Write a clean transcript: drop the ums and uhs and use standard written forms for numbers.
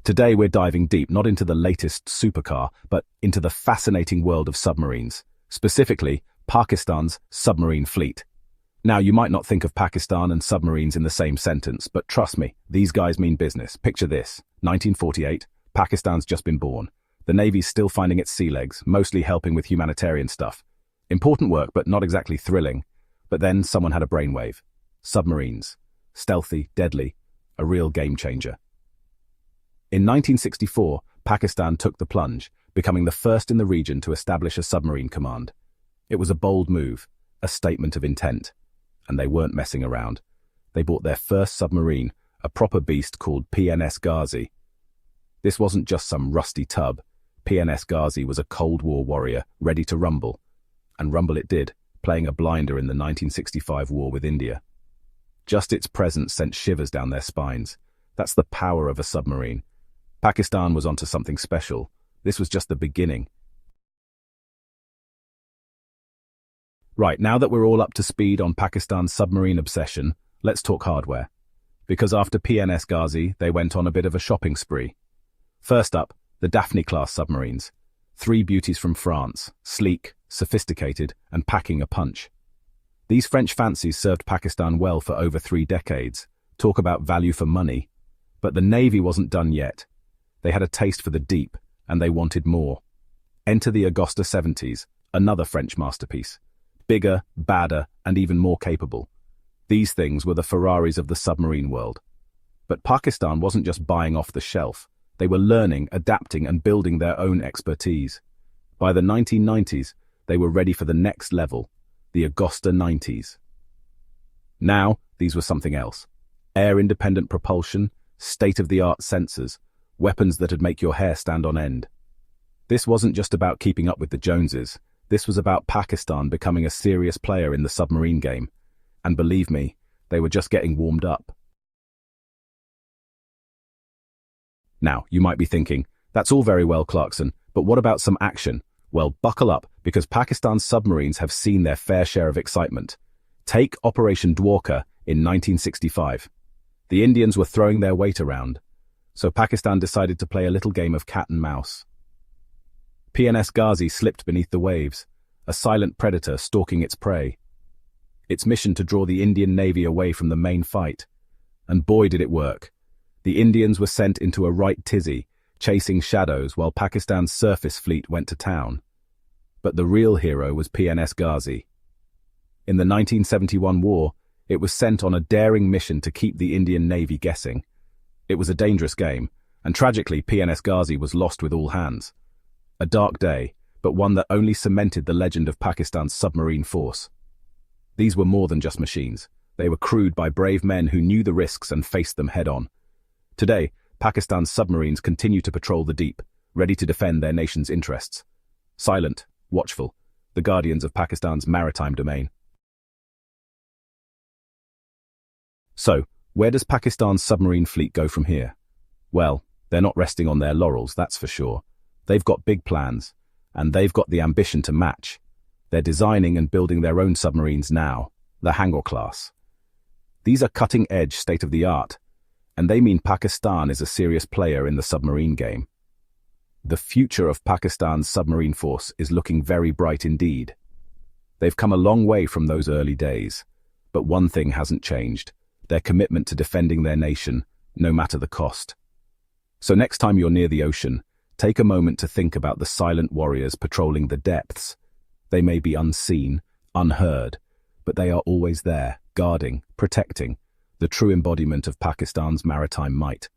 Today we're diving deep not into the latest supercar, but into the fascinating world of submarines, specifically Pakistan's submarine fleet. Now, you might not think of Pakistan and submarines in the same sentence, but trust me, these guys mean business. Picture this: 1948, Pakistan's just been born. The Navy's still finding its sea legs, mostly helping with humanitarian stuff. Important work, but not exactly thrilling. But then someone had a brainwave. Submarines. Stealthy, deadly, a real game changer. In 1964, Pakistan took the plunge, becoming the first in the region to establish a submarine command. It was a bold move, a statement of intent. And they weren't messing around. They bought their first submarine, a proper beast called PNS Ghazi. This wasn't just some rusty tub. PNS Ghazi was a Cold War warrior, ready to rumble. And rumble it did, playing a blinder in the 1965 war with India. Just its presence sent shivers down their spines. That's the power of a submarine. Pakistan was onto something special. This was just the beginning. Right, now that we're all up to speed on Pakistan's submarine obsession, let's talk hardware. Because after PNS Ghazi, they went on a bit of a shopping spree. First up, the Daphne-class submarines. 3 beauties from France, sleek, sophisticated, and packing a punch. These French fancies served Pakistan well for over 3 decades. Talk about value for money. But the Navy wasn't done yet. They had a taste for the deep, and they wanted more. Enter the Agosta-70s, another French masterpiece. Bigger, badder, and even more capable. These things were the Ferraris of the submarine world. But Pakistan wasn't just buying off the shelf. They were learning, adapting, and building their own expertise. By the 1990s, they were ready for the next level, the Agosta-90s. Now, these were something else. Air-independent propulsion, state-of-the-art sensors, weapons that'd make your hair stand on end. This wasn't just about keeping up with the Joneses. This was about Pakistan becoming a serious player in the submarine game. And believe me, they were just getting warmed up. Now, you might be thinking, that's all very well, Clarkson, but what about some action? Well, buckle up, because Pakistan's submarines have seen their fair share of excitement. Take Operation Dwarka in 1965. The Indians were throwing their weight around, so Pakistan decided to play a little game of cat and mouse. PNS Ghazi slipped beneath the waves, a silent predator stalking its prey. Its mission to draw the Indian Navy away from the main fight. And boy did it work. The Indians were sent into a right tizzy, chasing shadows while Pakistan's surface fleet went to town. But the real hero was PNS Ghazi. In the 1971 war, it was sent on a daring mission to keep the Indian Navy guessing. It was a dangerous game, and tragically PNS Ghazi was lost with all hands. A dark day, but one that only cemented the legend of Pakistan's submarine force. These were more than just machines. They were crewed by brave men who knew the risks and faced them head-on. Today, Pakistan's submarines continue to patrol the deep, ready to defend their nation's interests. Silent, watchful, the guardians of Pakistan's maritime domain. So, where does Pakistan's submarine fleet go from here? Well, they're not resting on their laurels, that's for sure. They've got big plans, and they've got the ambition to match. They're designing and building their own submarines now, the Agosta-class. These are cutting-edge, state-of-the-art, and they mean Pakistan is a serious player in the submarine game. The future of Pakistan's submarine force is looking very bright indeed. They've come a long way from those early days, but one thing hasn't changed: their commitment to defending their nation, no matter the cost. So next time you're near the ocean, take a moment to think about the silent warriors patrolling the depths. They may be unseen, unheard, but they are always there, guarding, protecting, the true embodiment of Pakistan's maritime might.